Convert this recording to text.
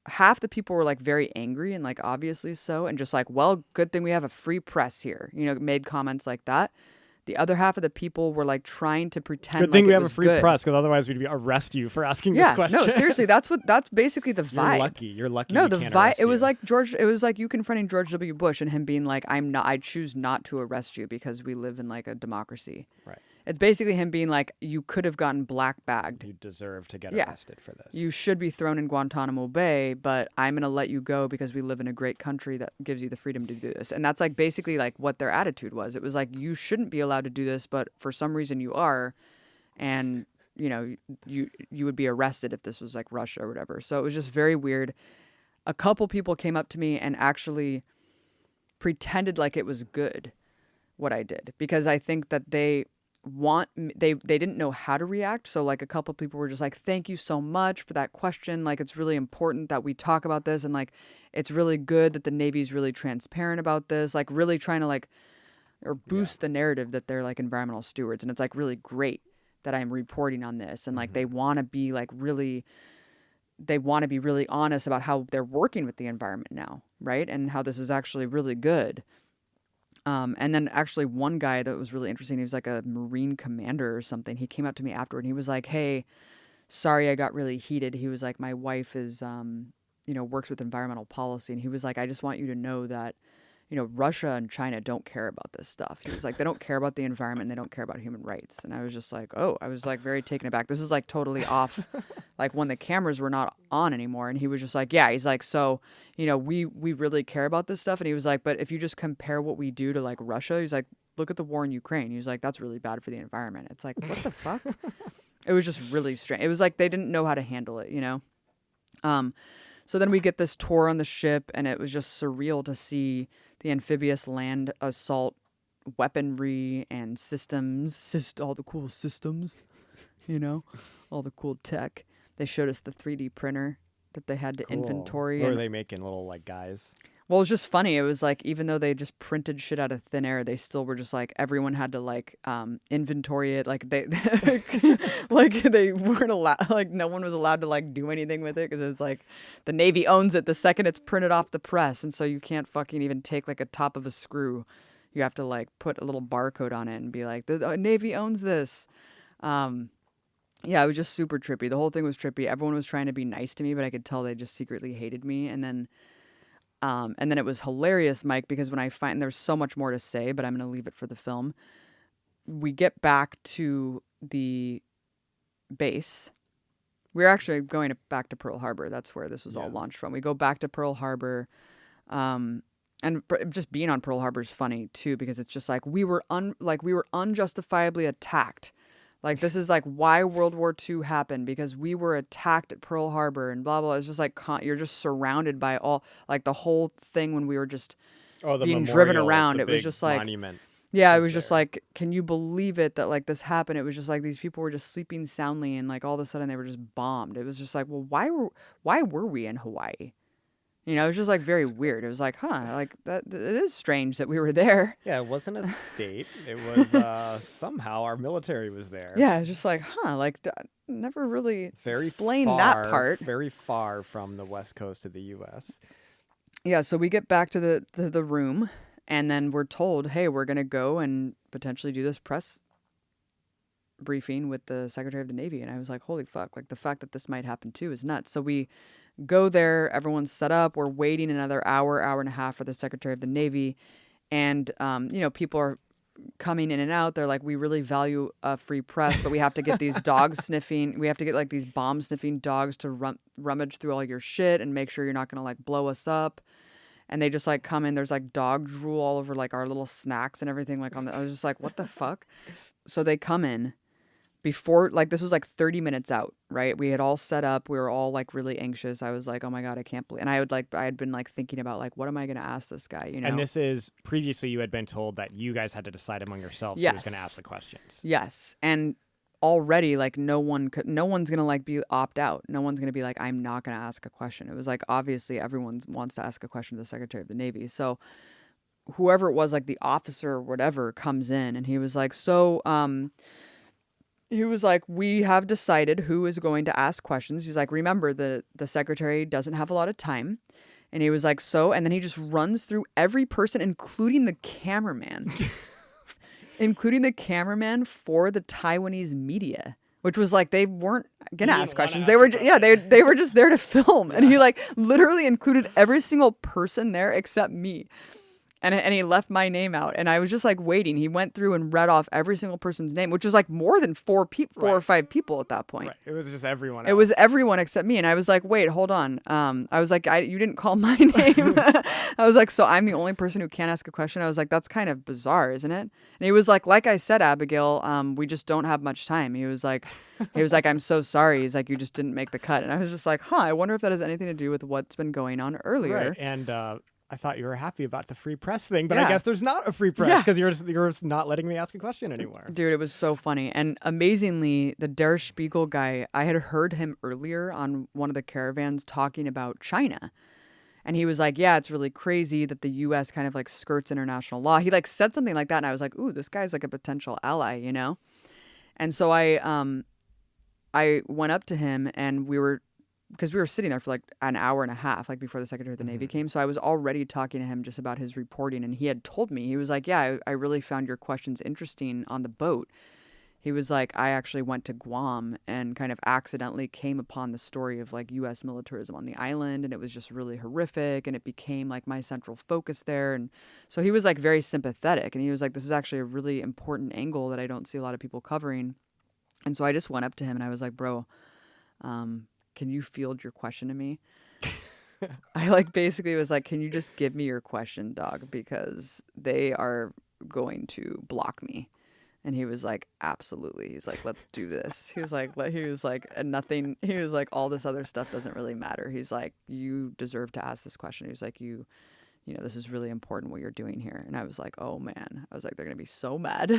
half the people were like very angry and like obviously so, and just like, well, good thing we have a free press here, made comments like that. The other half of the people were like trying to pretend Good thing like we it have a was free good. press, because otherwise we'd arrest you for asking this Yeah, question. no, seriously, that's basically the vibe. You're lucky. You're lucky. No, we the can't vibe. arrest It was you. like it was like you confronting George W. Bush and him being like, I choose not to arrest you because we live in like a democracy. Right. It's basically him being like, you could have gotten black bagged. You deserve to get Yeah. arrested for this. You should be thrown in Guantanamo Bay, but I'm going to let you go because we live in a great country that gives you the freedom to do this. And that's like basically like what their attitude was. It was like, you shouldn't be allowed to do this, but for some reason you are. And, you would be arrested if this was like Russia or whatever. So it was just very weird. A couple people came up to me and actually pretended like it was good what I did, because I think that they didn't know how to react. So like a couple people were just like, thank you so much for that question. Like, it's really important that we talk about this. And like, it's really good that the Navy's really transparent about this, like really trying to like, or boost the narrative that they're like environmental stewards. And it's like really great that I'm reporting on this. And like, they want to be really honest about how they're working with the environment now. Right. And how this is actually really good. And then actually one guy that was really interesting, he was like a Marine commander or something. He came up to me afterward and he was like, hey, sorry, I got really heated. He was like, my wife is, works with environmental policy. And he was like, I just want you to know that, Russia and China don't care about this stuff. He was like, they don't care about the environment and they don't care about human rights. And I was just like, oh, I was like very taken aback. This is like totally off, like when the cameras were not on anymore. And he was just like, yeah, he's like, so, we really care about this stuff. And he was like, but if you just compare what we do to like Russia, he's like, look at the war in Ukraine. He was like, that's really bad for the environment. It's like, what the fuck? It was just really strange. It was like they didn't know how to handle it, So then we get this tour on the ship, and it was just surreal to see the amphibious land assault weaponry and systems, all the cool systems, all the cool tech. They showed us the 3D printer that they had to inventory. What were they making? Little like guys? Well, it was just funny. It was like, even though they just printed shit out of thin air, they still were just like, everyone had to like inventory it. Like they like they weren't allowed, like no one was allowed to like do anything with it, because it's like the Navy owns it the second it's printed off the press. And so you can't fucking even take like a top of a screw. You have to like put a little barcode on it and be like, the Navy owns this. Yeah, it was just super trippy. The whole thing was trippy. Everyone was trying to be nice to me, but I could tell they just secretly hated me. And then it was hilarious, Mike, because when I find there's so much more to say, but I'm going to leave it for the film. We get back to the base. We're actually going back to Pearl Harbor. That's where this was all launched from. We go back to Pearl Harbor. And just being on Pearl Harbor is funny too, because it's just like we were unjustifiably attacked. Like, this is like why World War II happened, because we were attacked at Pearl Harbor and blah, blah. It's just like you're just surrounded by all, like the whole thing when we were just being driven around. It was just like, yeah, it was just like, can you believe it that like this happened? It was just like these people were just sleeping soundly and like all of a sudden they were just bombed. It was just like, well, why were we in Hawaii? It was just like very weird. It was like, like that. It is strange that we were there. Yeah, it wasn't a state. It was somehow our military was there. Yeah, it's just like, like never really explained that part. Very far from the west coast of the U.S. Yeah, so we get back to the room, and then we're told, hey, we're gonna go and potentially do this press briefing with the Secretary of the Navy. And I was like, holy fuck! Like the fact that this might happen too is nuts. So we go there, everyone's set up, we're waiting another hour and a half for the Secretary of the Navy, and people are coming in and out. They're like, we really value a free press, but we have to get these we have to get like these bomb sniffing dogs to rummage through all your shit and make sure you're not gonna like blow us up. And they just like come in, there's like dog drool all over like our little snacks and everything, like I was just like, what the fuck? So they come in before, like, this was like 30 minutes out, right? We had all set up. We were all like really anxious. I was like, oh my God, I can't believe. And I had been like thinking about like, what am I going to ask this guy? And this is previously you had been told that you guys had to decide among yourselves who was going to ask the questions. Yes. And already like no one's going to like be opt out. No one's going to be like, I'm not going to ask a question. It was like, obviously everyone wants to ask a question to the Secretary of the Navy. So whoever it was, like the officer or whatever, comes in and he was like, so, He was like, we have decided who is going to ask questions. He's like, remember, the secretary doesn't have a lot of time. And he was like, so, and then he just runs through every person, including the cameraman, including the cameraman for the Taiwanese media, which was like, they weren't going to ask questions. They were, they were just there to film. Yeah. And he like literally included every single person there except me. And he left my name out. And I was just like waiting. He went through and read off every single person's name, which was like more than four or five people at that point. Right. It was just everyone else. It was everyone except me. And I was like, wait, hold on. I was like, you didn't call my name. I was like, so I'm the only person who can't ask a question. I was like, that's kind of bizarre, isn't it? And he was like I said, Abigail, we just don't have much time. He was like, I'm so sorry. He's like, you just didn't make the cut. And I was just like, I wonder if that has anything to do with what's been going on earlier. Right. And, I thought you were happy about the free press thing, but I guess there's not a free press because you're not letting me ask a question anymore. Dude, it was so funny. And amazingly, the Der Spiegel guy, I had heard him earlier on one of the caravans talking about China. And he was like, yeah, it's really crazy that the U.S. kind of like skirts international law. He like said something like that. And I was like, ooh, this guy's like a potential ally, you know? And so I went up to him and because we were sitting there for like an hour and a half, like before the Secretary of the Navy came. So I was already talking to him just about his reporting. And he had told me, he was like, yeah, I really found your questions interesting on the boat. He was like, I actually went to Guam and kind of accidentally came upon the story of like U.S. militarism on the island. And it was just really horrific. And it became like my central focus there. And so he was like very sympathetic. And he was like, this is actually a really important angle that I don't see a lot of people covering. And so I just went up to him and I was like, bro, can you field your question to me? I like basically was like, can you just give me your question, dog? Because they are going to block me. And he was like, absolutely. He's like, let's do this. He was like, nothing. He was like, all this other stuff doesn't really matter. He's like, you deserve to ask this question. He was like, you know, this is really important what you're doing here. And I was like, oh man. I was like, they're going to be so mad.